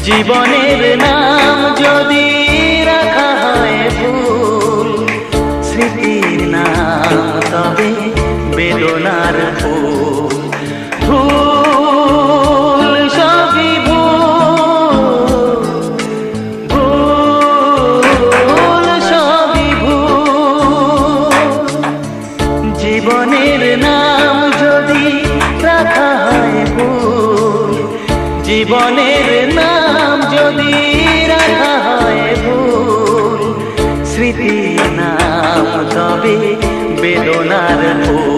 জীবনের নাম যদি রাখা হয় ভুল, স্মৃতির নাম তবে বেদনার ফুল। ভুল সবই ভুল, ভুল সবই ভুল। জীবনের নাম যদি রাখা হয় ভুল, জীবনের নাম যদি রাখা হয় ভুল, স্মৃতির নাম তবে বেদনার ফুল।